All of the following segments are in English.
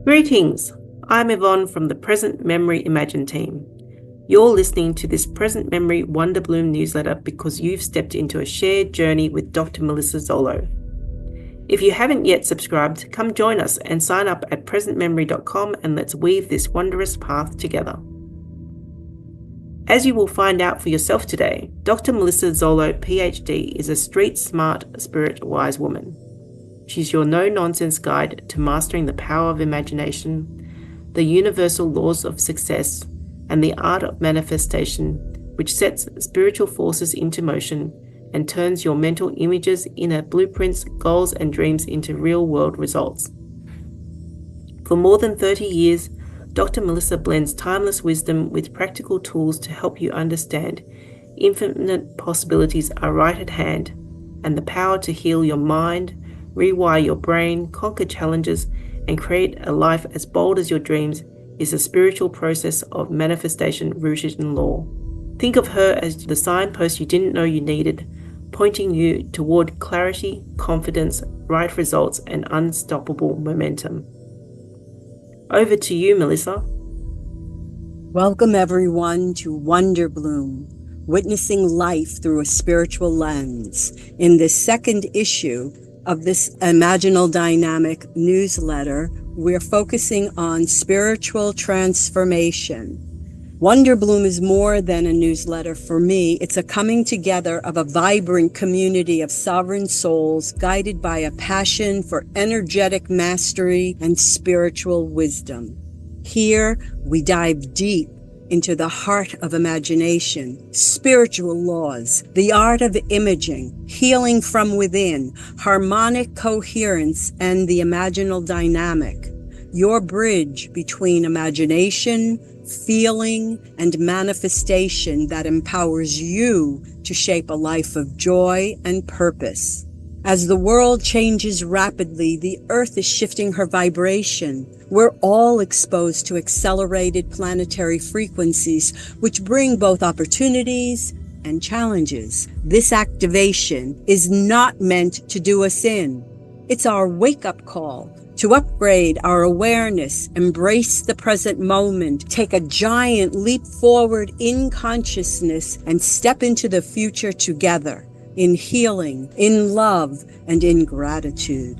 Greetings, I'm Yvonne from the Present Memory Imagine team. You're listening to this Present Memory Wonder Bloom newsletter because you've stepped into a shared journey with Dr. Melissa Zollo. If you haven't yet subscribed, come join us and sign up at presentmemory.com and let's weave this wondrous path together. As you will find out for yourself today, Dr. Melissa Zollo Ph.D. is a street-smart, spirit-wise woman. She's your no-nonsense guide to mastering the power of imagination, the universal laws of success, and the art of manifestation, which sets spiritual forces into motion and turns your mental images, inner blueprints, goals, and dreams into real-world results. For more than 30 years, Dr. Melissa blends timeless wisdom with practical tools to help you understand infinite possibilities are right at hand, and the power to heal your mind, rewire your brain, conquer challenges, and create a life as bold as your dreams is a spiritual process of manifestation rooted in law. Think of her as the signpost you didn't know you needed, pointing you toward clarity, confidence, right results, and unstoppable momentum. Over to you, Melissa. Welcome everyone to Wonder Bloom, witnessing life through a spiritual lens. In this second issue of this Imaginal Dynamic newsletter, we're focusing on spiritual transformation. Wonder Bloom is more than a newsletter for me. It's a coming together of a vibrant community of sovereign souls guided by a passion for energetic mastery and spiritual wisdom. Here, we dive deep into the heart of imagination, spiritual laws, the art of imaging, healing from within, harmonic coherence, and the imaginal dynamic, your bridge between imagination, feeling, and manifestation that empowers you to shape a life of joy and purpose. As the world changes rapidly, the earth is shifting her vibration. We're all exposed to accelerated planetary frequencies, which bring both opportunities and challenges. This activation is not meant to do us in. It's our wake-up call to upgrade our awareness, embrace the present moment, take a giant leap forward in consciousness, and step into the future together, in healing, in love, and in gratitude.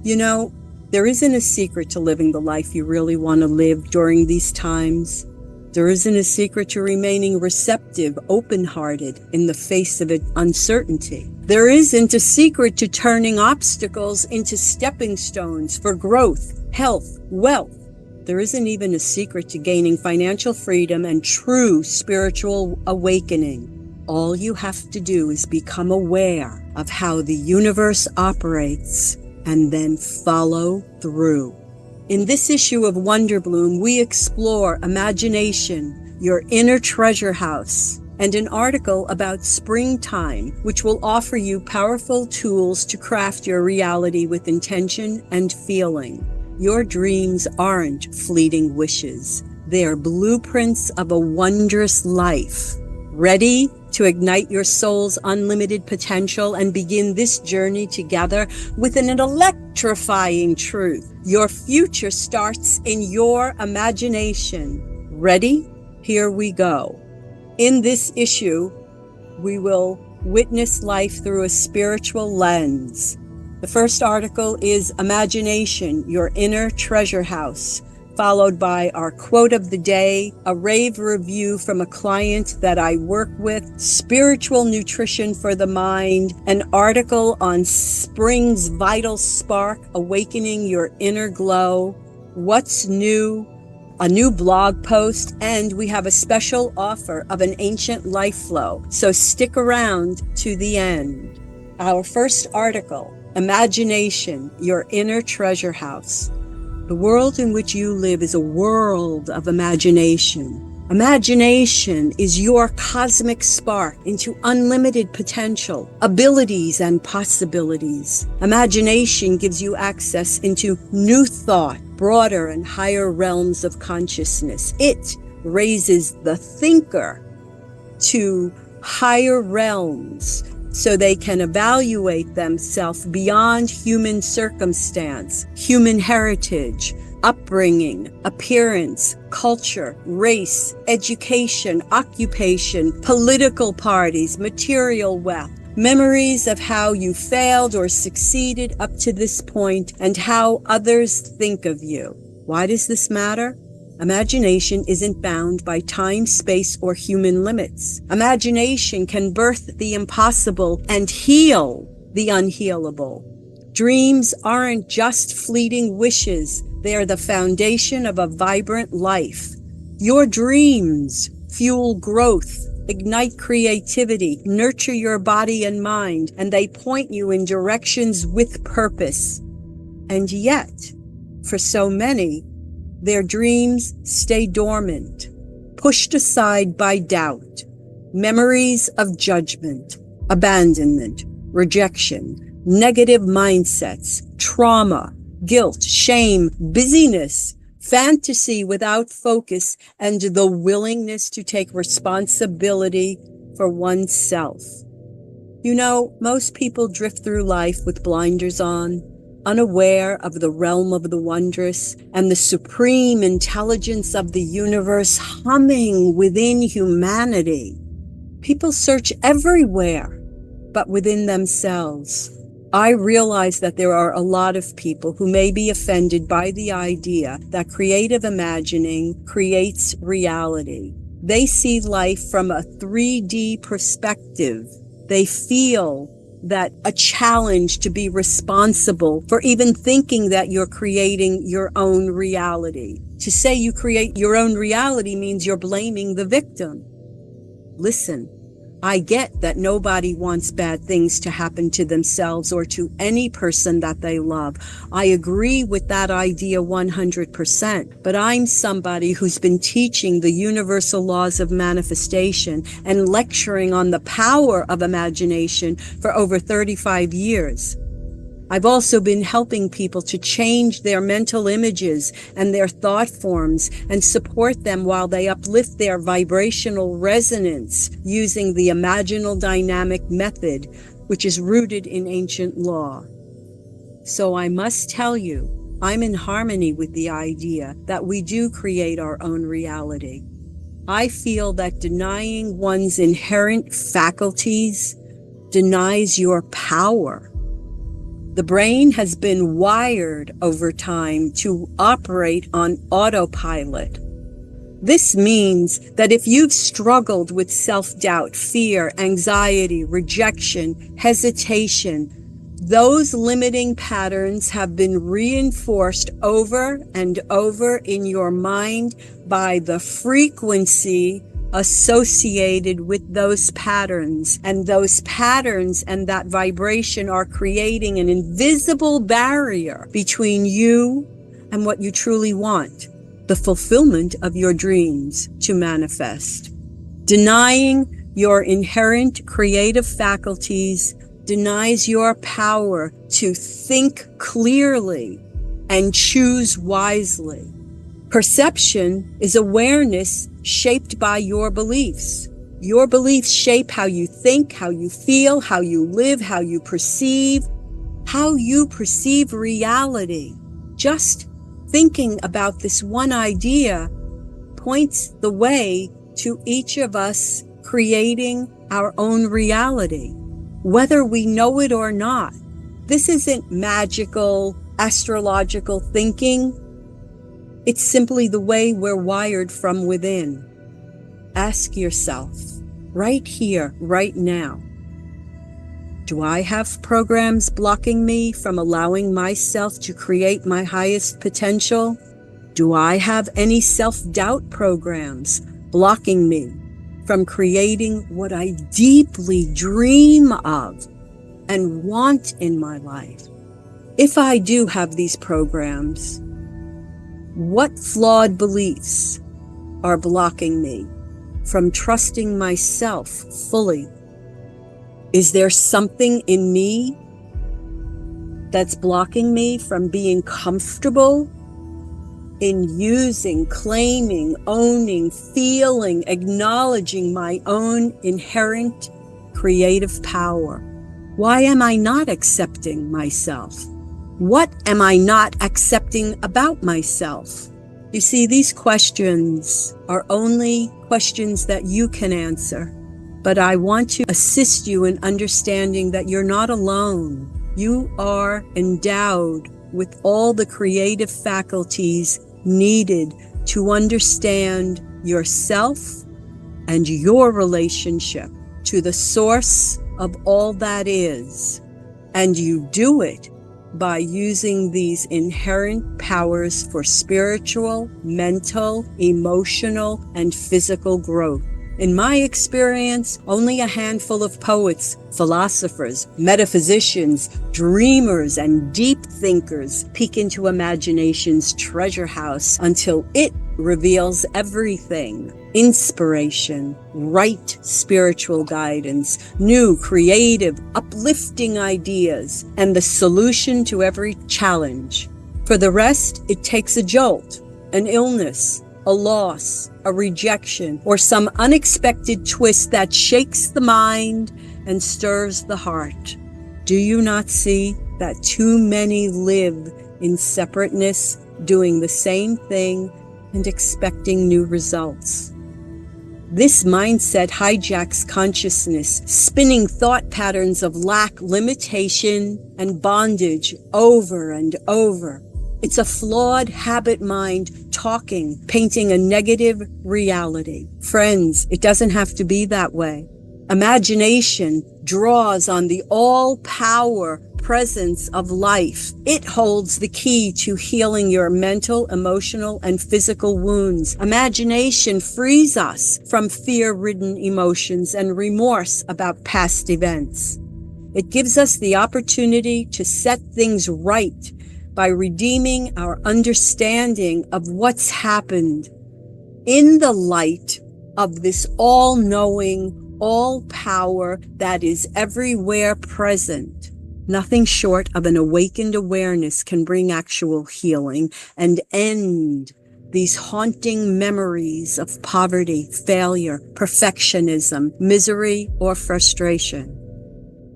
You know, there isn't a secret to living the life you really want to live during these times. There isn't a secret to remaining receptive, open-hearted in the face of uncertainty. There isn't a secret to turning obstacles into stepping stones for growth, health, wealth. There isn't even a secret to gaining financial freedom and true spiritual awakening. All you have to do is become aware of how the universe operates and then follow through. In this issue of Wonder Bloom, we explore imagination, your inner treasure house, and an article about springtime, which will offer you powerful tools to craft your reality with intention and feeling. Your dreams aren't fleeting wishes. They are blueprints of a wondrous life. Ready to ignite your soul's unlimited potential and begin this journey together with an electrifying truth? Your future starts in your imagination. Ready? Here we go. In this issue, we will witness life through a spiritual lens. The first article is Imagination, Your Inner Treasure House, followed by our quote of the day, a rave review from a client that I work with, spiritual nutrition for the mind, an article on spring's vital spark, awakening your inner glow, what's new, a new blog post, and we have a special offer of an ancient life flow. So stick around to the end. Our first article, Imagination, Your Inner Treasure House. The world in which you live is a world of imagination. Imagination is your cosmic spark into unlimited potential, abilities, and possibilities. Imagination gives you access into new thought, broader and higher realms of consciousness. It raises the thinker to higher realms so they can evaluate themselves beyond human circumstance, human heritage, upbringing, appearance, culture, race, education, occupation, political parties, material wealth, memories of how you failed or succeeded up to this point, and how others think of you. Why does this matter? Imagination isn't bound by time, space, or human limits. Imagination can birth the impossible and heal the unhealable. Dreams aren't just fleeting wishes. They are the foundation of a vibrant life. Your dreams fuel growth, ignite creativity, nurture your body and mind, and they point you in directions with purpose. And yet, for so many, their dreams stay dormant, pushed aside by doubt, memories of judgment, abandonment, rejection, negative mindsets, trauma, guilt, shame, busyness, fantasy without focus, and the willingness to take responsibility for oneself. You know, most people drift through life with blinders on, unaware of the realm of the wondrous and the supreme intelligence of the universe humming within humanity. People search everywhere, but within themselves. I realize that there are a lot of people who may be offended by the idea that creative imagining creates reality. They see life from a 3D perspective. They feel that a challenge to be responsible for even thinking that you're creating your own reality. To say you create your own reality means you're blaming the victim. Listen, I get that nobody wants bad things to happen to themselves or to any person that they love. I agree with that idea 100%, but I'm somebody who's been teaching the universal laws of manifestation and lecturing on the power of imagination for over 35 years. I've also been helping people to change their mental images and their thought forms and support them while they uplift their vibrational resonance using the Imaginal dynamic method, which is rooted in ancient law. So I must tell you, I'm in harmony with the idea that we do create our own reality. I feel that denying one's inherent faculties denies your power. The brain has been wired over time to operate on autopilot. This means that if you've struggled with self-doubt, fear, anxiety, rejection, hesitation, those limiting patterns have been reinforced over and over in your mind by the frequency associated with those patterns. And those patterns and that vibration are creating an invisible barrier between you and what you truly want, the fulfillment of your dreams to manifest. Denying your inherent creative faculties denies your power to think clearly and choose wisely. Perception is awareness shaped by your beliefs. Your beliefs shape how you think, how you feel, how you live, how you perceive reality. Just thinking about this one idea points the way to each of us creating our own reality, whether we know it or not. This isn't magical, astrological thinking. It's simply the way we're wired from within. Ask yourself, right here, right now, do I have programs blocking me from allowing myself to create my highest potential? Do I have any self-doubt programs blocking me from creating what I deeply dream of and want in my life? If I do have these programs, what flawed beliefs are blocking me from trusting myself fully? Is there something in me that's blocking me from being comfortable in using, claiming, owning, feeling, acknowledging my own inherent creative power? Why am I not accepting myself? What am I not accepting about myself? You see, these questions are only questions that you can answer. But I want to assist you in understanding that you're not alone. You are endowed with all the creative faculties needed to understand yourself and your relationship to the source of all that is. And you do it by using these inherent powers for spiritual, mental, emotional, and physical growth. In my experience, only a handful of poets, philosophers, metaphysicians, dreamers, and deep thinkers peek into imagination's treasure house until it reveals everything: inspiration, right spiritual guidance, new, creative, uplifting ideas, and the solution to every challenge. For the rest, it takes a jolt, an illness, a loss, a rejection, or some unexpected twist that shakes the mind and stirs the heart. Do you not see that too many live in separateness, doing the same thing and expecting new results? This mindset hijacks consciousness, spinning thought patterns of lack, limitation, and bondage over and over. It's a flawed habit mind talking, painting a negative reality. Friends, it doesn't have to be that way. Imagination draws on the all-power presence of life. It holds the key to healing your mental, emotional, and physical wounds. Imagination frees us from fear-ridden emotions and remorse about past events. It gives us the opportunity to set things right by redeeming our understanding of what's happened in the light of this all-knowing, all-power that is everywhere present. Nothing short of an awakened awareness can bring actual healing and end these haunting memories of poverty, failure, perfectionism, misery, or frustration.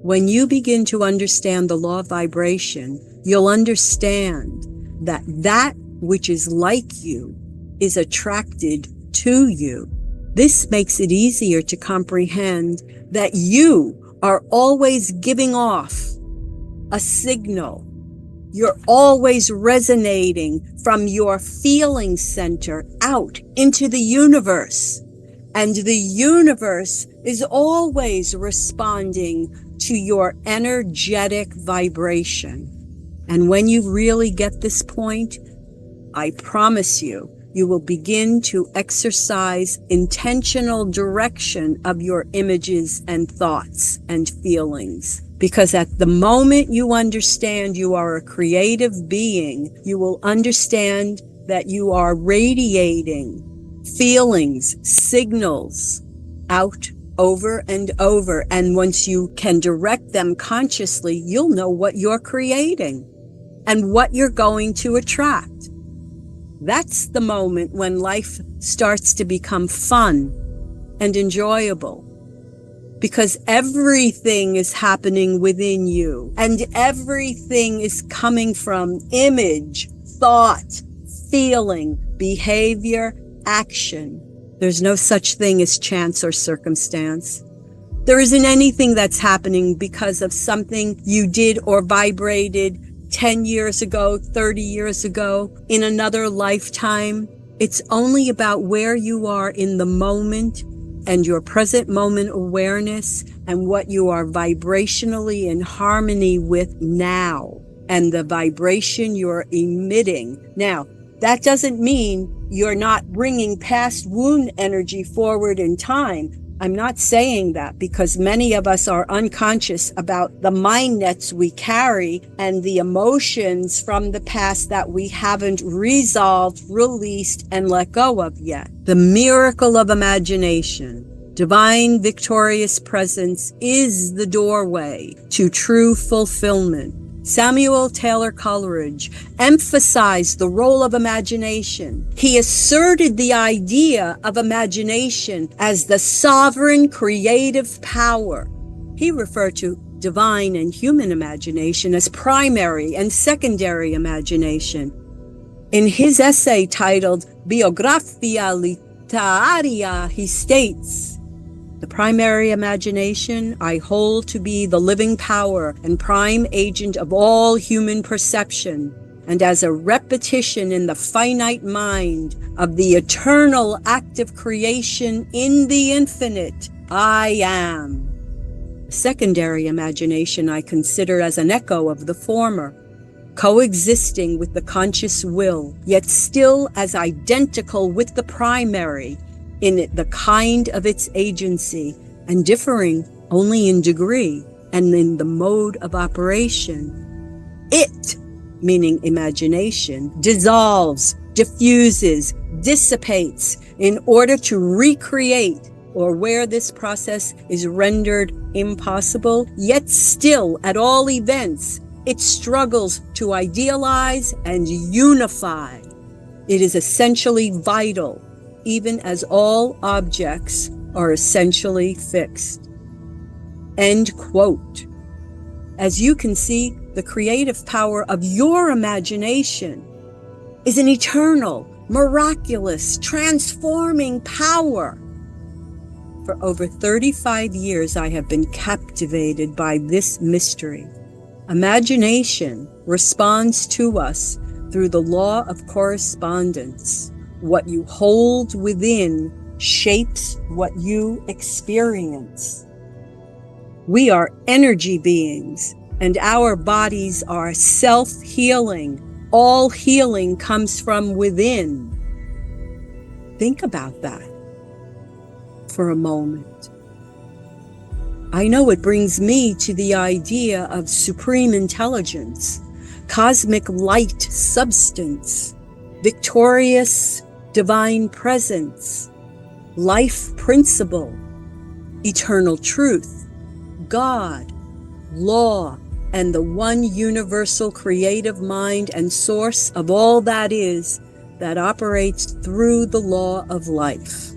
When you begin to understand the law of vibration, you'll understand that that which is like you is attracted to you. This makes it easier to comprehend that you are always giving off a signal. You're always resonating from your feeling center out into the universe. And the universe is always responding to your energetic vibration. And when you really get this point, I promise you, you will begin to exercise intentional direction of your images and thoughts and feelings. Because at the moment you understand you are a creative being, you will understand that you are radiating feelings, signals out over and over. And once you can direct them consciously, you'll know what you're creating and what you're going to attract. That's the moment when life starts to become fun and enjoyable, because everything is happening within you and everything is coming from image, thought, feeling, behavior, action. There's no such thing as chance or circumstance. There isn't anything that's happening because of something you did or vibrated 10 years ago, 30 years ago, in another lifetime. It's only about where you are in the moment and your present moment awareness and what you are vibrationally in harmony with now and the vibration you're emitting. Now, that doesn't mean you're not bringing past wound energy forward in time. I'm not saying that, because many of us are unconscious about the mind nets we carry and the emotions from the past that we haven't resolved, released, and let go of yet. The miracle of imagination, divine victorious presence, is the doorway to true fulfillment. Samuel Taylor Coleridge emphasized the role of imagination. He asserted the idea of imagination as the sovereign creative power. He referred to divine and human imagination as primary and secondary imagination. In his essay titled Biographia Literaria, he states, "The primary imagination I hold to be the living power and prime agent of all human perception, and as a repetition in the finite mind of the eternal active creation in the infinite, I am." Secondary imagination I consider as an echo of the former, coexisting with the conscious will, yet still as identical with the primary in the kind of its agency, and differing only in degree and in the mode of operation. It, meaning imagination, dissolves, diffuses, dissipates in order to recreate, or where this process is rendered impossible, yet still, at all events, it struggles to idealize and unify. It is essentially vital, even as all objects are essentially fixed. End quote. As you can see, the creative power of your imagination is an eternal, miraculous, transforming power. For over 35 years, I have been captivated by this mystery. Imagination responds to us through the law of correspondence. What you hold within shapes what you experience. We are energy beings, and our bodies are self-healing. All healing comes from within. Think about that for a moment. I know it brings me to the idea of supreme intelligence, cosmic light substance, victorious divine presence, life principle, eternal truth, God, law, and the one universal creative mind and source of all that is, that operates through the law of life.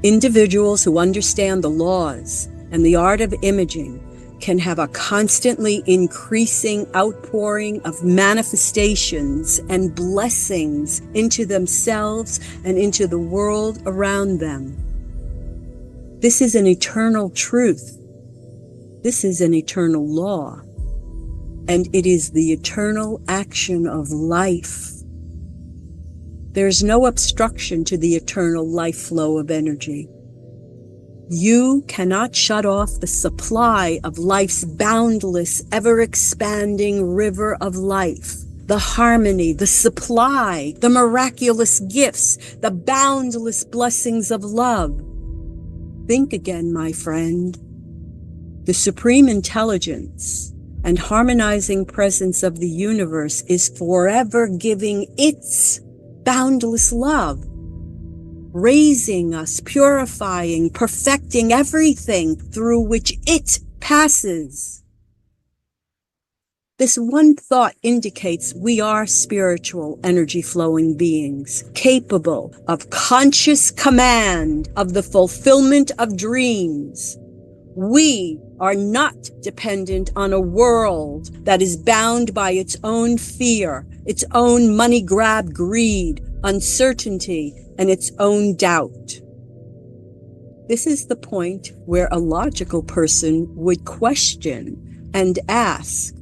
Individuals who understand the laws and the art of imaging can have a constantly increasing outpouring of manifestations and blessings into themselves and into the world around them. This is an eternal truth. This is an eternal law. And it is the eternal action of life. There's no obstruction to the eternal life flow of energy. You cannot shut off the supply of life's boundless, ever-expanding river of life. The harmony, the supply, the miraculous gifts, the boundless blessings of love. Think again, my friend. The supreme intelligence and harmonizing presence of the universe is forever giving its boundless love, raising us, purifying, perfecting everything through which it passes. This one thought indicates we are spiritual energy flowing beings, capable of conscious command of the fulfillment of dreams. We are not dependent on a world that is bound by its own fear, its own money grab greed, uncertainty, and its own doubt. This is the point where a logical person would question and ask,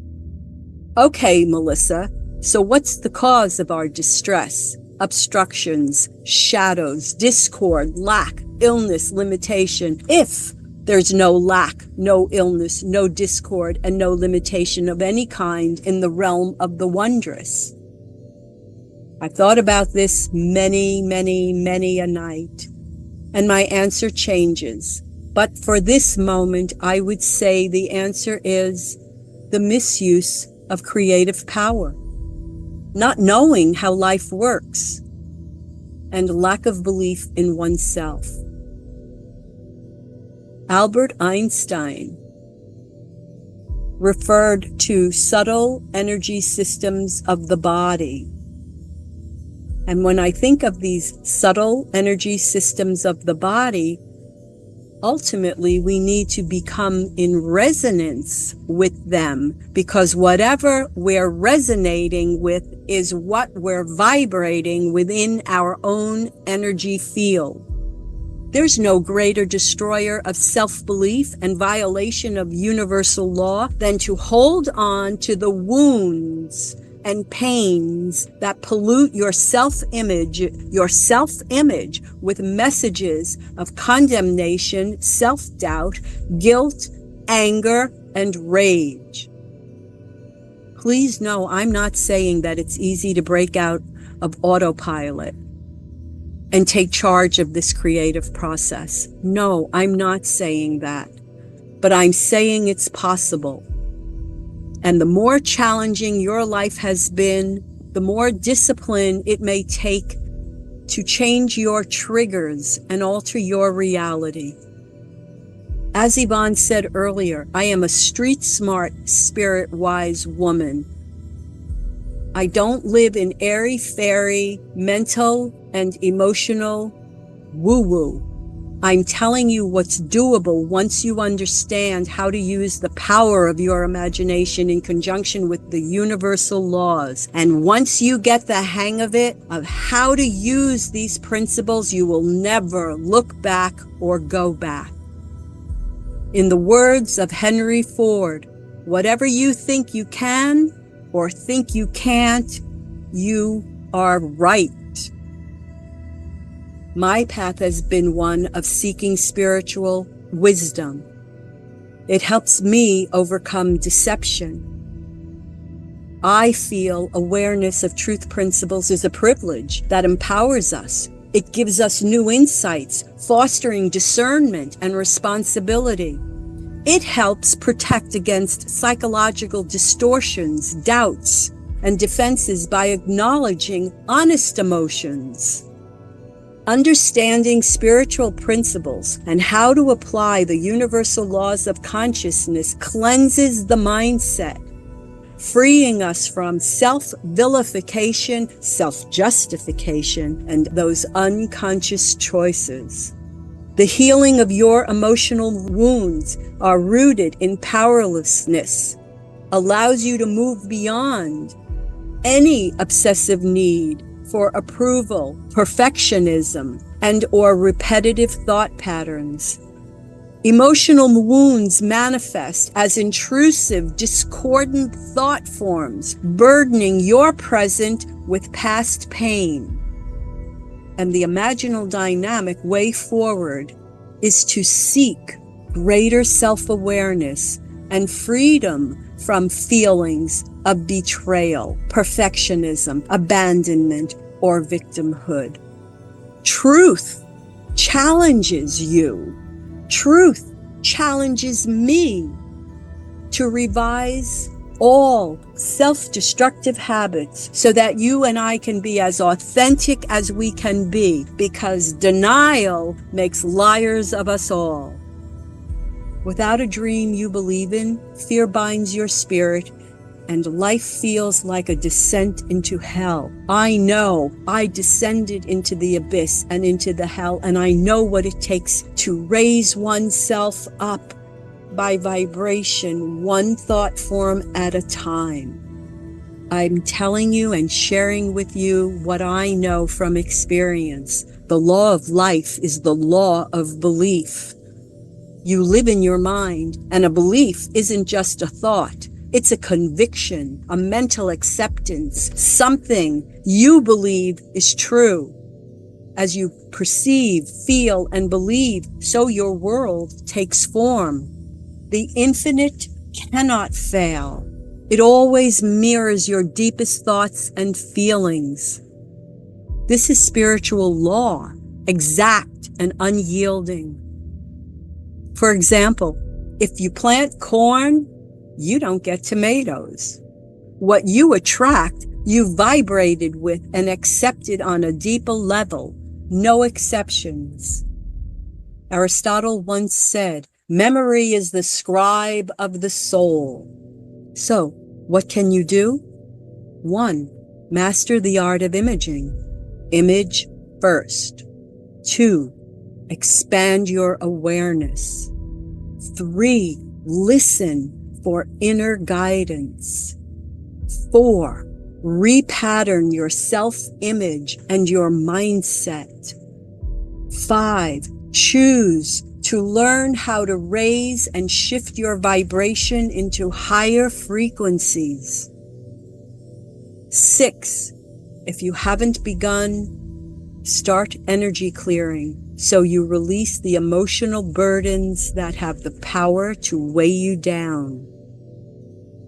okay, Melissa, so what's the cause of our distress, obstructions, shadows, discord, lack, illness, limitation, if there's no lack, no illness, no discord, and no limitation of any kind in the realm of the wondrous? I've thought about this many a night, and my answer changes. But for this moment, I would say the answer is the misuse of creative power, not knowing how life works, and lack of belief in oneself. Albert Einstein referred to subtle energy systems of the body. And when I think of these subtle energy systems of the body, Ultimately, we need to become in resonance with them, because whatever we're resonating with is what we're vibrating within our own energy field. There's no greater destroyer of self-belief and violation of universal law than to hold on to the wounds and pains that pollute your self-image with messages of condemnation, self-doubt, guilt, anger, and rage. Please know I'm not saying that it's easy to break out of autopilot and take charge of this creative process. No, I'm not saying that. But I'm saying it's possible. And the more challenging your life has been, the more discipline it may take to change your triggers and alter your reality. As Yvonne said earlier, I am a street-smart, spirit-wise woman. I don't live in airy-fairy, mental and emotional woo-woo. I'm telling you what's doable once you understand how to use the power of your imagination in conjunction with the universal laws. And once you get the hang of it, of how to use these principles, you will never look back or go back. In the words of Henry Ford, whatever you think you can or think you can't, you are right. My path has been one of seeking spiritual wisdom. It helps me overcome deception. I feel awareness of truth principles is a privilege that empowers us. It gives us new insights, fostering discernment and responsibility. It helps protect against psychological distortions, doubts, and defenses by acknowledging honest emotions. Understanding spiritual principles and how to apply the universal laws of consciousness cleanses the mindset, freeing us from self-vilification, self-justification, and those unconscious choices. The healing of your emotional wounds are rooted in powerlessness, allows you to move beyond any obsessive need for approval, perfectionism, and or repetitive thought patterns. Emotional wounds manifest as intrusive, discordant thought forms, burdening your present with past pain. And the imaginal dynamic way forward is to seek greater self-awareness and freedom from feelings of betrayal, perfectionism, abandonment, or victimhood. Truth challenges you. Truth challenges me to revise all self-destructive habits so that you and I can be as authentic as we can be, because denial makes liars of us all. Without a dream you believe in, fear binds your spirit, and life feels like a descent into hell. I know I descended into the abyss and into the hell, and I know what it takes to raise oneself up by vibration, one thought form at a time. I'm telling you and sharing with you what I know from experience. The law of life is the law of belief. You live in your mind, and a belief isn't just a thought. It's a conviction, a mental acceptance, something you believe is true. As you perceive, feel, and believe, so your world takes form. The infinite cannot fail. It always mirrors your deepest thoughts and feelings. This is spiritual law, exact and unyielding. For example, if you plant corn, you don't get tomatoes. What you attract, you vibrated with and accepted on a deeper level. No exceptions. Aristotle once said, "Memory is the scribe of the soul." So, what can you do? 1. Master the art of imaging. Image first. 2. Expand your awareness. 3, listen for inner guidance. 4, repattern your self-image and your mindset. 5, choose to learn how to raise and shift your vibration into higher frequencies. 6, if you haven't begun, start energy clearing so you release the emotional burdens that have the power to weigh you down.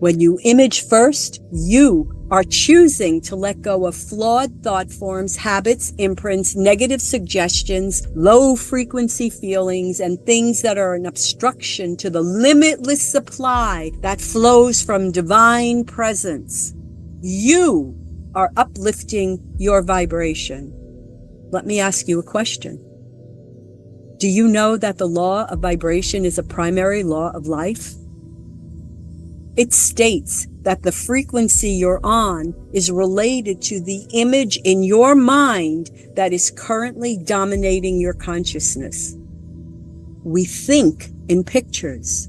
When you image first, you are choosing to let go of flawed thought forms, habits, imprints, negative suggestions, low frequency feelings, and things that are an obstruction to the limitless supply that flows from divine presence. You are uplifting your vibration. Let me ask you a question. Do you know that the law of vibration is a primary law of life? It states that the frequency you're on is related to the image in your mind that is currently dominating your consciousness. We think in pictures.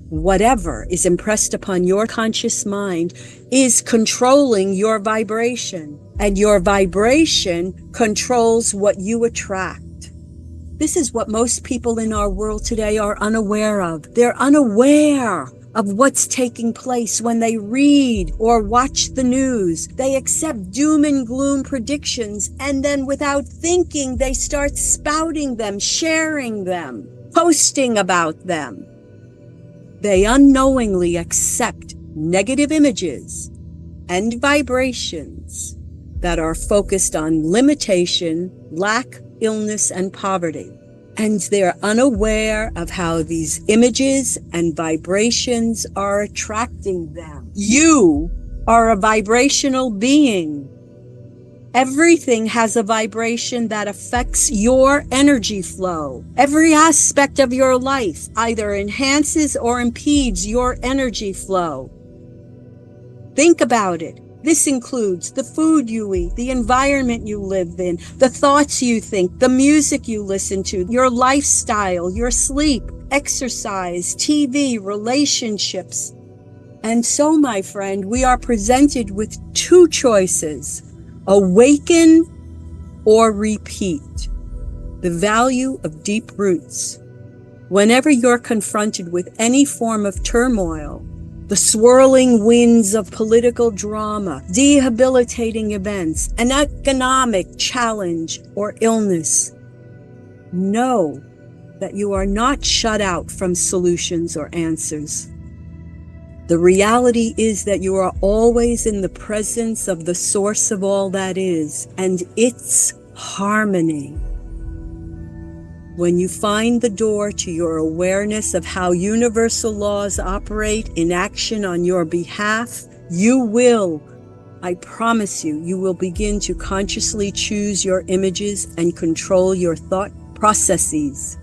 Whatever is impressed upon your conscious mind is controlling your vibration, and your vibration controls what you attract. This is what most people in our world today are unaware of. They're unaware of what's taking place when they read or watch the news. They accept doom and gloom predictions, and then without thinking, they start spouting them, sharing them, posting about them. They unknowingly accept negative images and vibrations that are focused on limitation, lack, illness, and poverty. And they're unaware of how these images and vibrations are attracting them. You are a vibrational being. Everything has a vibration that affects your energy flow. Every aspect of your life either enhances or impedes your energy flow. Think about it. This includes the food you eat, the environment you live in, the thoughts you think, the music you listen to, your lifestyle, your sleep, exercise, TV, relationships. And so, my friend, we are presented with 2 choices: awaken or repeat. The value of deep roots. Whenever you're confronted with any form of turmoil, the swirling winds of political drama, debilitating events, an economic challenge, or illness, know that you are not shut out from solutions or answers. The reality is that you are always in the presence of the source of all that is, and its harmony. When you find the door to your awareness of how universal laws operate in action on your behalf, you will, I promise you, you will begin to consciously choose your images and control your thought processes.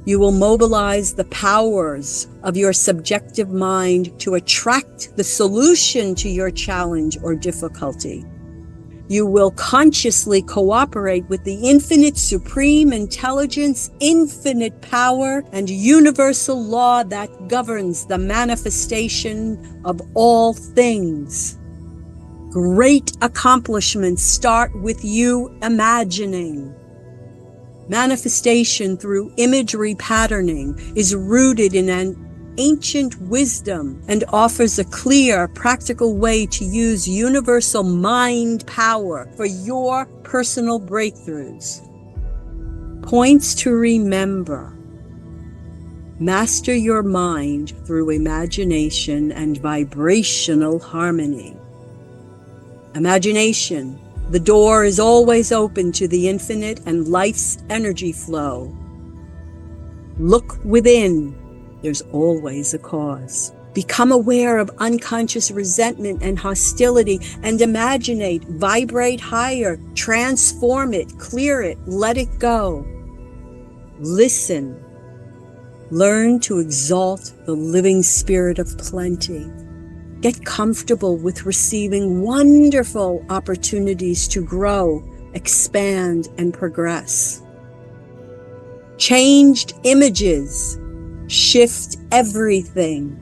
You will mobilize the powers of your subjective mind to attract the solution to your challenge or difficulty. You will consciously cooperate with the infinite supreme intelligence, infinite power, and universal law that governs the manifestation of all things. Great accomplishments start with you imagining. Manifestation through imagery patterning is rooted in an ancient wisdom and offers a clear, practical way to use universal mind power for your personal breakthroughs. Points to remember. Master your mind through imagination and vibrational harmony. Imagination. The door is always open to the infinite and life's energy flow. Look within. There's always a cause. Become aware of unconscious resentment and hostility and imaginate, vibrate higher, transform it, clear it, let it go. Listen. Learn to exalt the living spirit of plenty. Get comfortable with receiving wonderful opportunities to grow, expand, and progress. Changed images shift everything.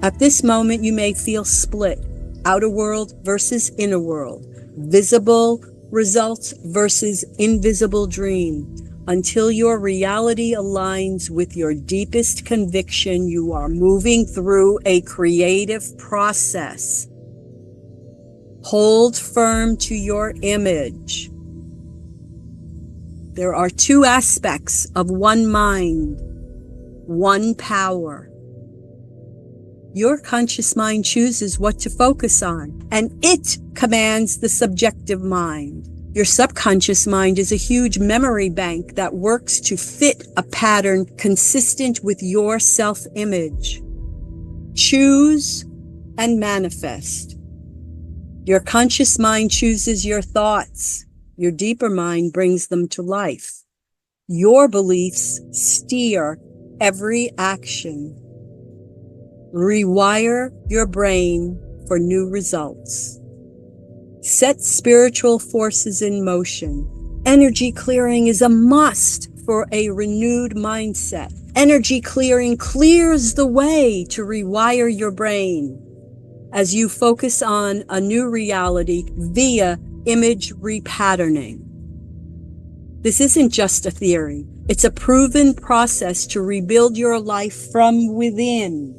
At this moment, you may feel split, outer world versus inner world, visible results versus invisible dream. Until your reality aligns with your deepest conviction, you are moving through a creative process. Hold firm to your image. There are two aspects of one mind, one power. Your conscious mind chooses what to focus on, and it commands the subjective mind. Your subconscious mind is a huge memory bank that works to fit a pattern consistent with your self-image. Choose and manifest. Your conscious mind chooses your thoughts. Your deeper mind brings them to life. Your beliefs steer every action. Rewire your brain for new results. Set spiritual forces in motion. Energy clearing is a must for a renewed mindset. Energy clearing clears the way to rewire your brain as you focus on a new reality via image repatterning. This isn't just a theory. It's a proven process to rebuild your life from within,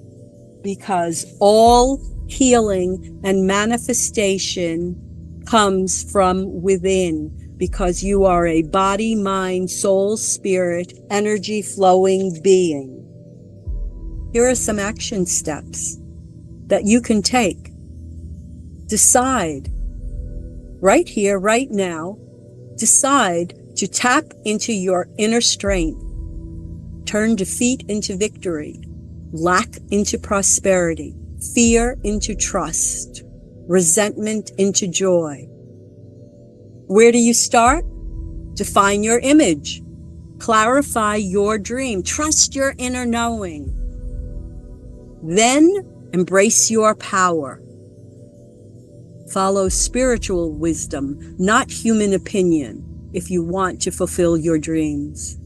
because all healing and manifestation comes from within, because you are a body, mind, soul, spirit, energy flowing being. Here are some action steps that you can take. Decide right here, right now, decide to tap into your inner strength. Turn defeat into victory, lack into prosperity, fear into trust, resentment into joy. Where do you start? Define your image. Clarify your dream. Trust your inner knowing. Then embrace your power. Follow spiritual wisdom, not human opinion, if you want to fulfill your dreams.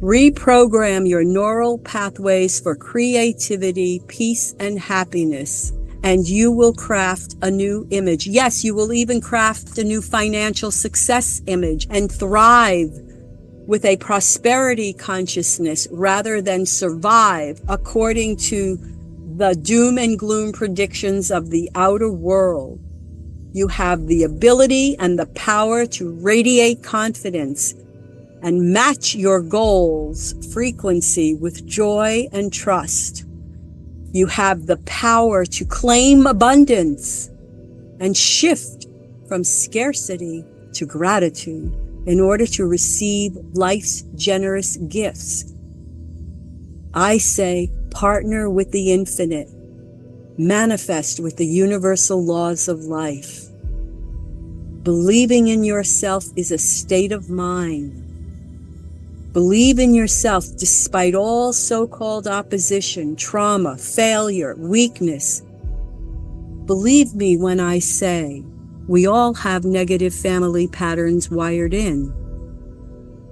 Reprogram your neural pathways for creativity, peace, and happiness, and you will craft a new image. Yes, you will even craft a new financial success image and thrive with a prosperity consciousness rather than survive according to the doom and gloom predictions of the outer world. You have the ability and the power to radiate confidence and match your goals' frequency with joy and trust. You have the power to claim abundance and shift from scarcity to gratitude in order to receive life's generous gifts. I say, partner with the infinite. Manifest with the universal laws of life. Believing in yourself is a state of mind. Believe in yourself despite all so-called opposition, trauma, failure, weakness. Believe me when I say we all have negative family patterns wired in.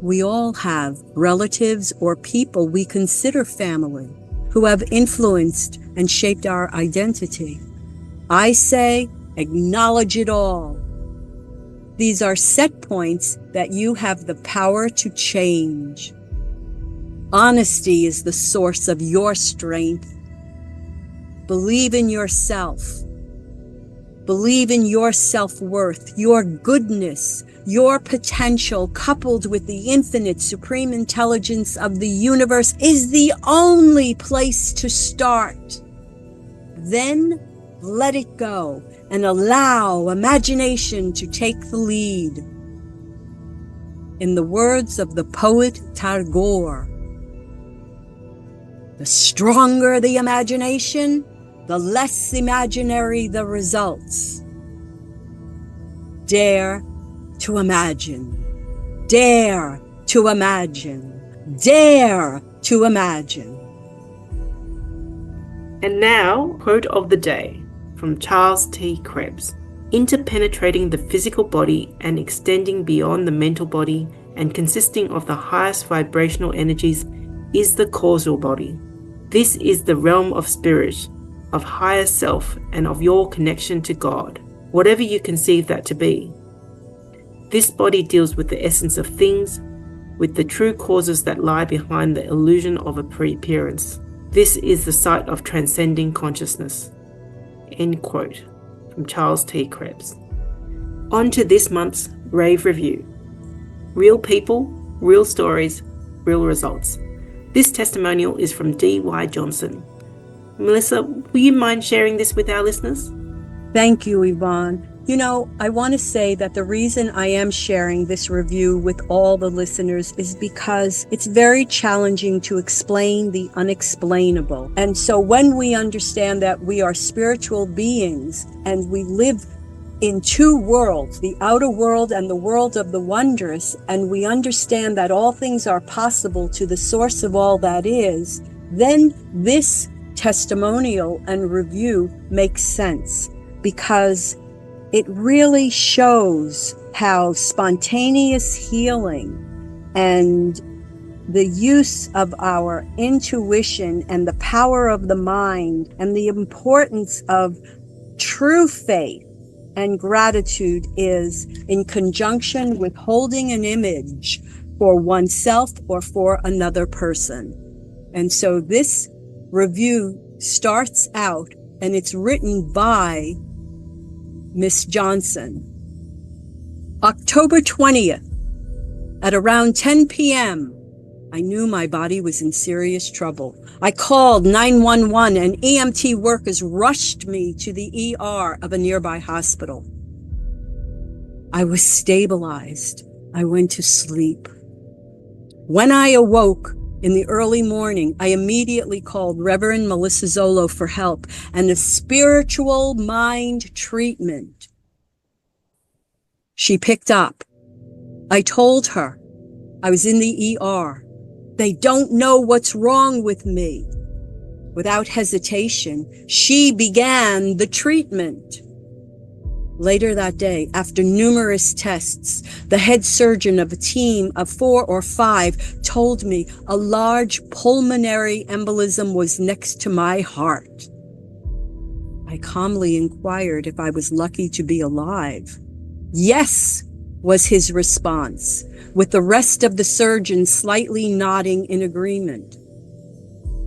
We all have relatives or people we consider family who have influenced and shaped our identity. I say, acknowledge it all. These are set points that you have the power to change. Honesty is the source of your strength. Believe in yourself. Believe in your self-worth, your goodness, your potential, coupled with the infinite supreme intelligence of the universe, is the only place to start. Then let it go and allow imagination to take the lead. In the words of the poet Tagore, the stronger the imagination, the less imaginary the results. Dare to imagine. Dare to imagine. Dare to imagine. And now, quote of the day from Charles T. Krebs. Interpenetrating the physical body and extending beyond the mental body and consisting of the highest vibrational energies, is the causal body. This is the realm of spirit, of higher self, and of your connection to God, whatever you conceive that to be. This body deals with the essence of things, with the true causes that lie behind the illusion of appearance. This is the site of transcending consciousness. End quote. From Charles T. Krebs. On to this month's Rave Review. Real people, real stories, real results. This testimonial is from D.Y. Johnson. Melissa, will you mind sharing this with our listeners? Thank you, Yvonne. You know, I want to say that the reason I am sharing this review with all the listeners is because it's very challenging to explain the unexplainable. And so when we understand that we are spiritual beings and we live in two worlds, the outer world and the world of the wondrous, and we understand that all things are possible to the source of all that is, then this testimonial and review makes sense, because it really shows how spontaneous healing and the use of our intuition and the power of the mind and the importance of true faith and gratitude is in conjunction with holding an image for oneself or for another person. And so this review starts out, and it's written by Miss Johnson. October 20th, at around 10 p.m., I knew my body was in serious trouble. I called 911 and EMT workers rushed me to the ER of a nearby hospital. I was stabilized. I went to sleep. When I awoke in the early morning, I immediately called Reverend Melissa Zollo for help and a spiritual mind treatment. She picked up. I told her I was in the ER. They don't know what's wrong with me. Without hesitation, she began the treatment. Later that day, after numerous tests, the head surgeon of a team of 4 or 5 told me a large pulmonary embolism was next to my heart. I calmly inquired if I was lucky to be alive. Yes, was his response, with the rest of the surgeons slightly nodding in agreement.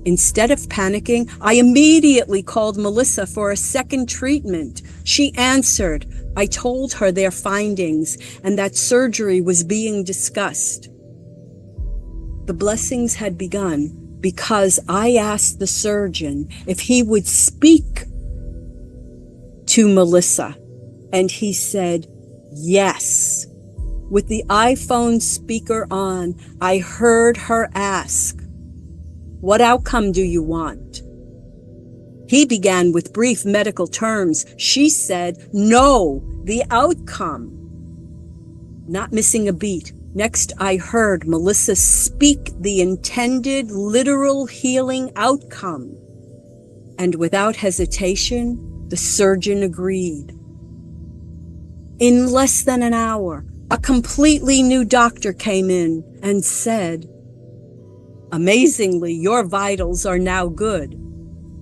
Instead of panicking, I immediately called Melissa for a second treatment. She answered. I told her their findings and that surgery was being discussed. The blessings had begun because I asked the surgeon if he would speak to Melissa, and he said yes. With the iPhone speaker on, I heard her ask, "What outcome do you want?" He began with brief medical terms. She said, "No, the outcome." Not missing a beat. Next, I heard Melissa speak the intended literal healing outcome. And without hesitation, the surgeon agreed. In less than an hour, a completely new doctor came in and said, "Amazingly, your vitals are now good.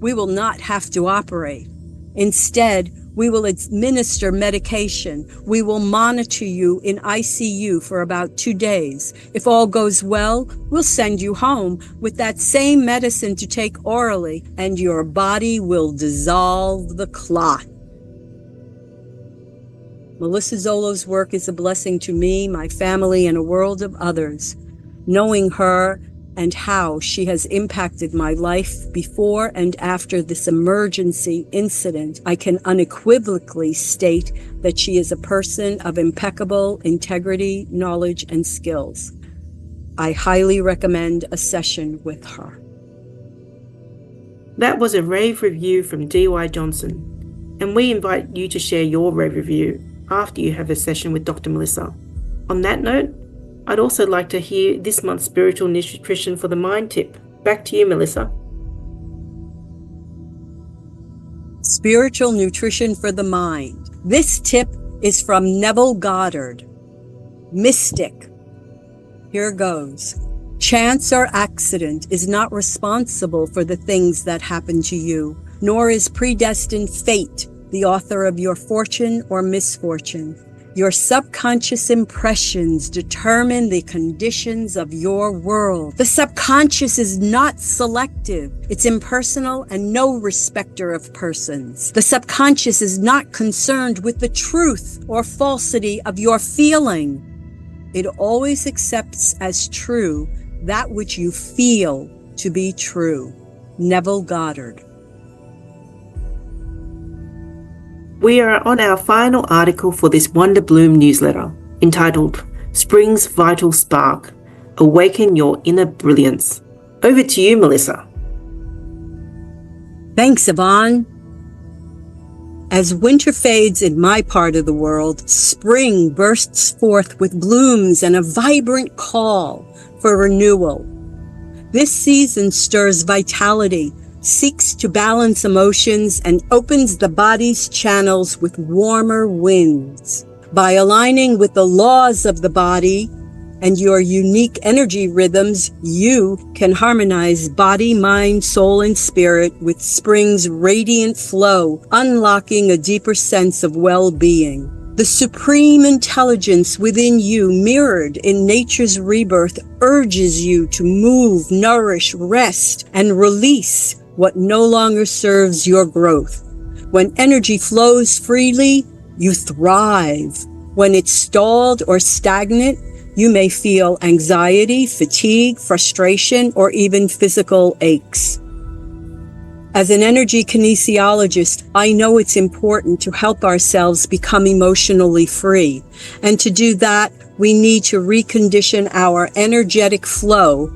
We will not have to operate. Instead, we will administer medication. We will monitor you in ICU for about 2 days. If all goes well, we'll send you home with that same medicine to take orally, and your body will dissolve the clot." Melissa Zollo's work is a blessing to me, my family, and a world of others. Knowing her and how she has impacted my life before and after this emergency incident, I can unequivocally state that she is a person of impeccable integrity, knowledge, and skills. I highly recommend a session with her. That was a rave review from D.Y. Johnson, and we invite you to share your rave review after you have a session with Dr. Melissa. On that note, I'd also like to hear this month's spiritual nutrition for the mind tip. Back to you, Melissa. Spiritual nutrition for the mind. This tip is from Neville Goddard, mystic, Here goes. Chance or accident is not responsible for the things that happen to you, nor is predestined fate the author of your fortune or misfortune. Your subconscious impressions determine the conditions of your world. The subconscious is not selective. It's impersonal and no respecter of persons. The subconscious is not concerned with the truth or falsity of your feeling. It always accepts as true that which you feel to be true. Neville Goddard. We are on our final article for this Wonder Bloom newsletter, entitled Spring's Vital Spark, Awaken Your Inner Brilliance. Over to you, Melissa. Thanks, Yvonne. As winter fades in my part of the world, spring bursts forth with blooms and a vibrant call for renewal. This season stirs vitality, seeks to balance emotions, and opens the body's channels with warmer winds. By aligning with the laws of the body and your unique energy rhythms, you can harmonize body, mind, soul, and spirit with spring's radiant flow, unlocking a deeper sense of well-being. The supreme intelligence within you, mirrored in nature's rebirth, urges you to move, nourish, rest, and release what no longer serves your growth. When energy flows freely, you thrive. When it's stalled or stagnant, you may feel anxiety, fatigue, frustration, or even physical aches. As an energy kinesiologist, I know it's important to help ourselves become emotionally free. And to do that, we need to recondition our energetic flow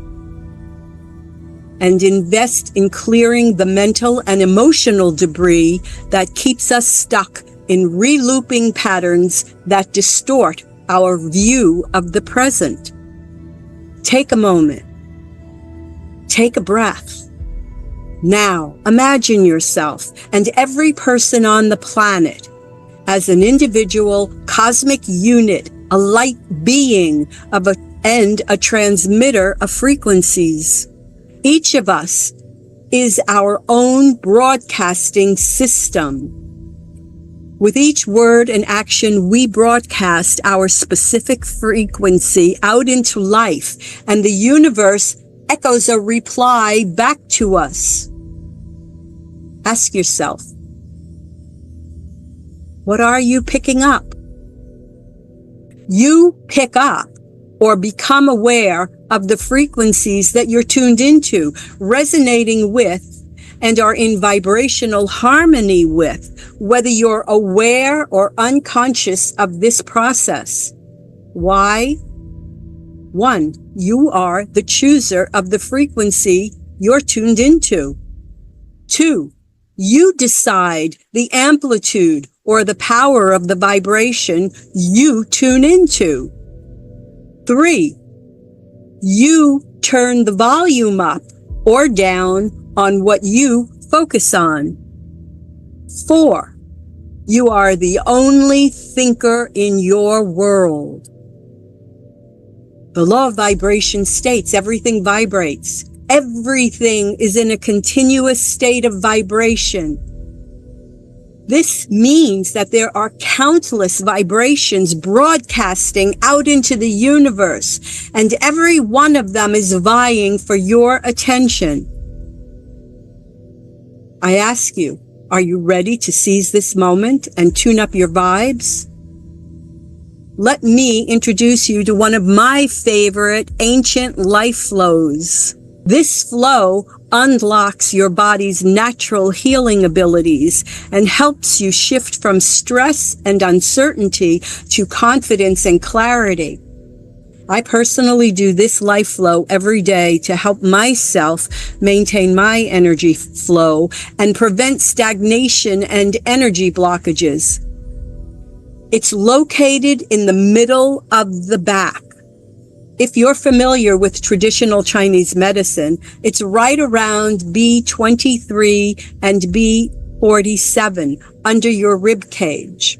and invest in clearing the mental and emotional debris that keeps us stuck in re-looping patterns that distort our view of the present. Take a moment. Take a breath. Now, imagine yourself and every person on the planet as an individual cosmic unit, a light being and a transmitter of frequencies. Each of us is our own broadcasting system. With each word and action, we broadcast our specific frequency out into life, and the universe echoes a reply back to us. Ask yourself, what are you picking up? You pick up or become aware of the frequencies that you're tuned into, resonating with, and are in vibrational harmony with, whether you're aware or unconscious of this process. Why? 1, you are the chooser of the frequency you're tuned into. 2, you decide the amplitude or the power of the vibration you tune into. 3, you turn the volume up or down on what you focus on. 4, you are the only thinker in your world. The law of vibration states everything vibrates. Everything is in a continuous state of vibration. This means that there are countless vibrations broadcasting out into the universe, and every one of them is vying for your attention. I ask you, are you ready to seize this moment and tune up your vibes? Let me introduce you to one of my favorite ancient life flows. This flow unlocks your body's natural healing abilities and helps you shift from stress and uncertainty to confidence and clarity. I personally do this life flow every day to help myself maintain my energy flow and prevent stagnation and energy blockages. It's located in the middle of the back. If you're familiar with traditional Chinese medicine, it's right around B23 and B47 under your rib cage.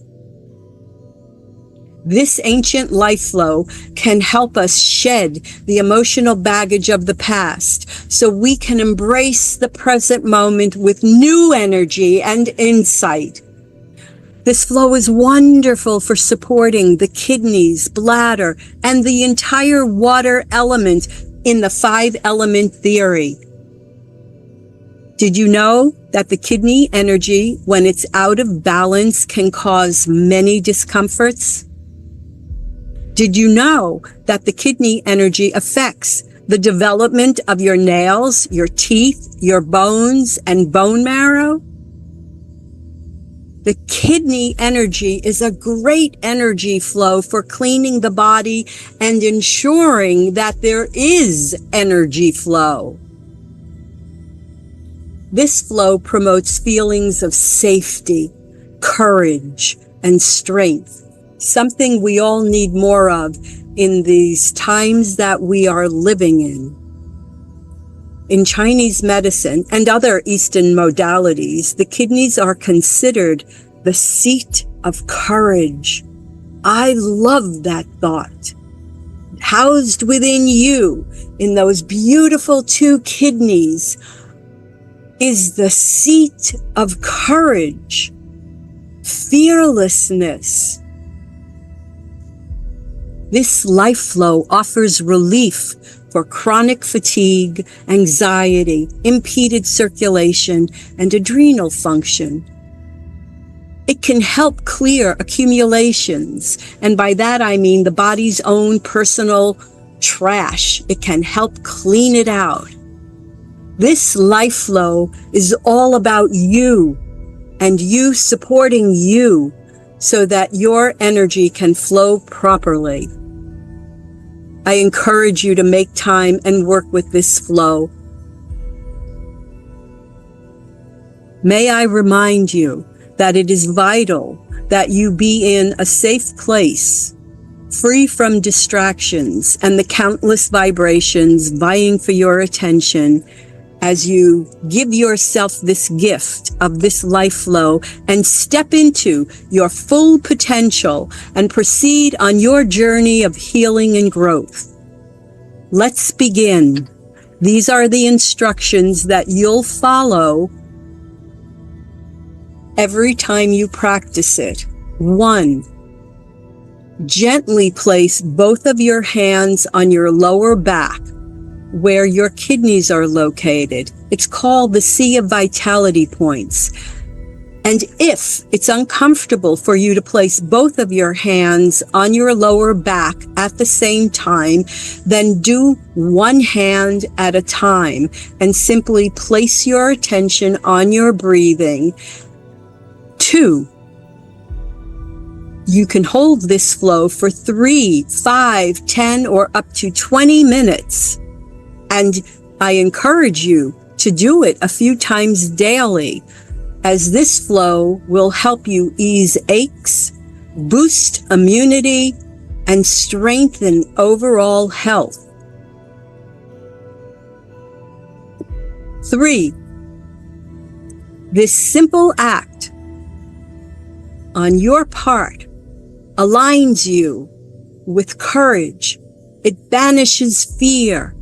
This ancient life flow can help us shed the emotional baggage of the past so we can embrace the present moment with new energy and insight. This flow is wonderful for supporting the kidneys, bladder, and the entire water element in the 5-element theory. Did you know that the kidney energy, when it's out of balance, can cause many discomforts? Did you know that the kidney energy affects the development of your nails, your teeth, your bones, and bone marrow? The kidney energy is a great energy flow for cleaning the body and ensuring that there is energy flow. This flow promotes feelings of safety, courage, and strength, something we all need more of in these times that we are living in. In Chinese medicine and other Eastern modalities, the kidneys are considered the seat of courage. I love that thought. Housed within you, in those beautiful 2 kidneys, is the seat of courage, fearlessness. This life flow offers relief for chronic fatigue, anxiety, impeded circulation, and adrenal function. It can help clear accumulations, and by that I mean the body's own personal trash. It can help clean it out. This life flow is all about you and you supporting you so that your energy can flow properly. I encourage you to make time and work with this flow. May I remind you that it is vital that you be in a safe place, free from distractions and the countless vibrations vying for your attention, as you give yourself this gift of this life flow and step into your full potential and proceed on your journey of healing and growth. Let's begin. These are the instructions that you'll follow every time you practice it. 1. Gently place both of your hands on your lower back, where your kidneys are located. It's called the Sea of Vitality points. And if it's uncomfortable for you to place both of your hands on your lower back at the same time, then do one hand at a time and simply place your attention on your breathing. 2. You can hold this flow for 3, 5, 10, or up to 20 minutes. And I encourage you to do it a few times daily, as this flow will help you ease aches, boost immunity, and strengthen overall health. 3. This simple act on your part aligns you with courage. It banishes fear.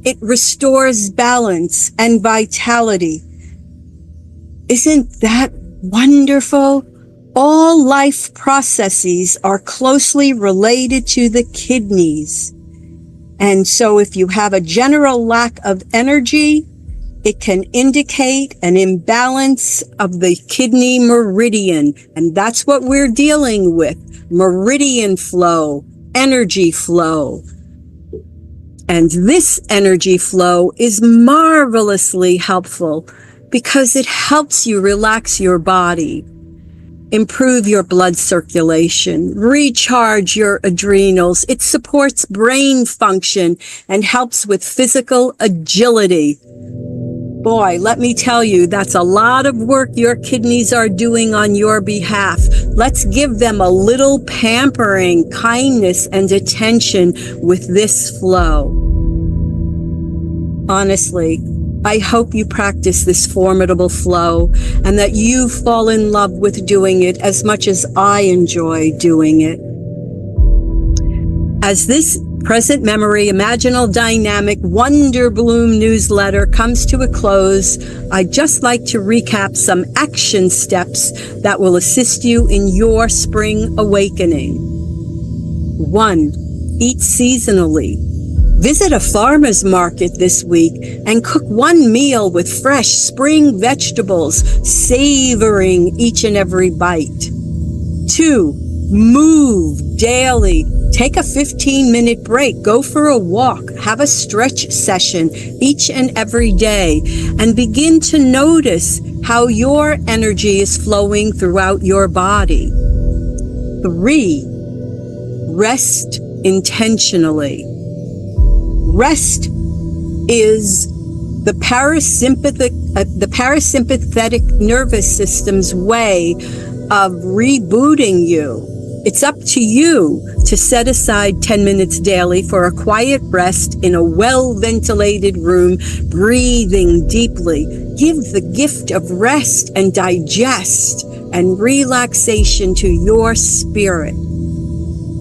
It restores balance and vitality. Isn't that wonderful? All life processes are closely related to the kidneys. And so if you have a general lack of energy, it can indicate an imbalance of the kidney meridian. And that's what we're dealing with. Meridian flow, energy flow. And this energy flow is marvelously helpful because it helps you relax your body, improve your blood circulation, recharge your adrenals. It supports brain function and helps with physical agility. Boy, let me tell you, that's a lot of work your kidneys are doing on your behalf. Let's give them a little pampering, kindness, and attention with this flow. Honestly, I hope you practice this formidable flow and that you fall in love with doing it as much as I enjoy doing it. As this Present Memory Imaginal Dynamic Wonder Bloom newsletter comes to a close, I'd just like to recap some action steps that will assist you in your spring awakening. 1. Eat seasonally. Visit a farmer's market this week and cook one meal with fresh spring vegetables, savoring each and every bite. 2. Move daily. Take a 15-minute break. Go for a walk. Have a stretch session each and every day and begin to notice how your energy is flowing throughout your body. 3. Rest intentionally. Rest is the parasympathetic nervous system's way of rebooting you. It's up to you to set aside 10 minutes daily for a quiet rest in a well-ventilated room, breathing deeply. Give the gift of rest and digest and relaxation to your spirit.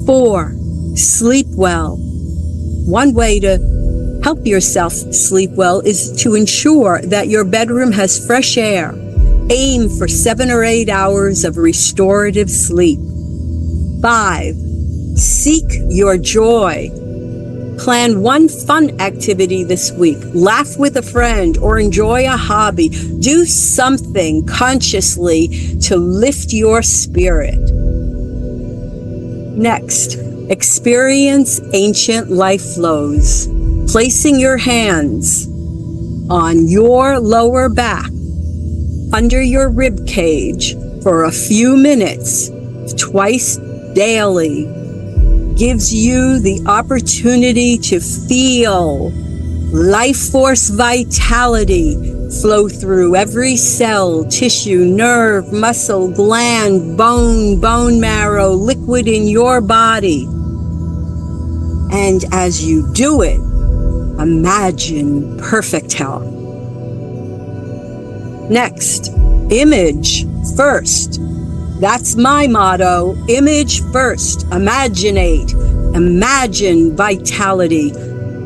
4. Sleep well. One way to help yourself sleep well is to ensure that your bedroom has fresh air. Aim for 7 or 8 hours of restorative sleep. 5. Seek your joy. Plan one fun activity this week. Laugh with a friend or enjoy a hobby. Do something consciously to lift your spirit. Next, experience ancient life flows. Placing your hands on your lower back, under your rib cage for a few minutes, twice daily, gives you the opportunity to feel life force vitality flow through every cell, tissue, nerve, muscle, gland, bone marrow, liquid in your body. And as you do it, imagine perfect health. Next, image first. That's my motto. Image first. Imaginate. Imagine vitality.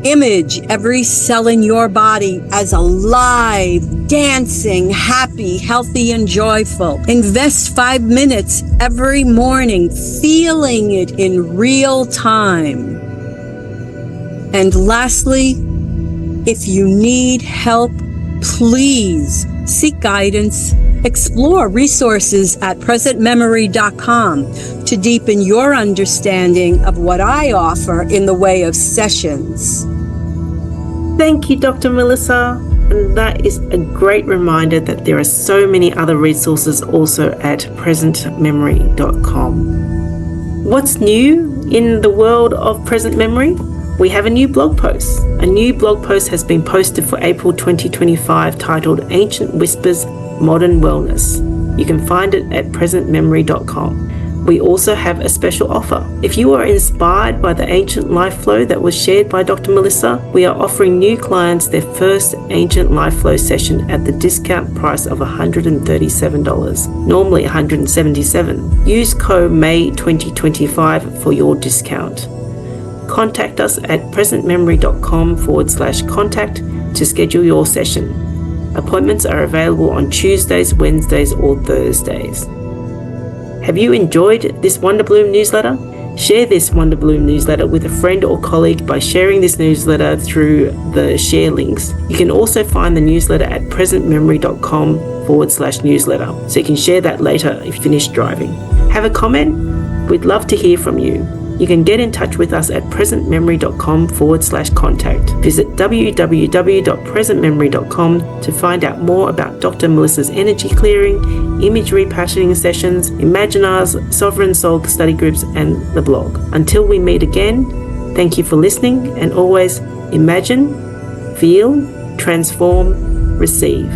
Image every cell in your body as alive, dancing, happy, healthy, and joyful. Invest 5 minutes every morning feeling it in real time. And lastly, if you need help, please seek guidance. Explore resources at presentmemory.com to deepen your understanding of what I offer in the way of sessions. Thank you, Dr. Melissa. And that is a great reminder that there are so many other resources also at presentmemory.com. What's new in the world of present memory? We have a new blog post. A new blog post has been posted for April 2025 titled Ancient Whispers, Modern Wellness. You can find it at presentmemory.com. We also have a special offer. If you are inspired by the ancient life flow that was shared by Dr. Melissa, we are offering new clients their first ancient life flow session at the discount price of $137, normally $177. Use code May2025 for your discount. Contact us at presentmemory.com/contact to schedule your session. Appointments are available on Tuesdays, Wednesdays, or Thursdays. Have you enjoyed this Wonder Bloom newsletter? Share this Wonder Bloom newsletter with a friend or colleague by sharing this newsletter through the share links. You can also find the newsletter at presentmemory.com/newsletter, so you can share that later if you finish driving. Have a comment? We'd love to hear from you. You can get in touch with us at presentmemory.com/contact. Visit www.presentmemory.com to find out more about Dr. Melissa's energy clearing, image repatterning sessions, Imaginal's Sovereign Soul study groups, and the blog. Until we meet again, thank you for listening, and always imagine, feel, transform, receive.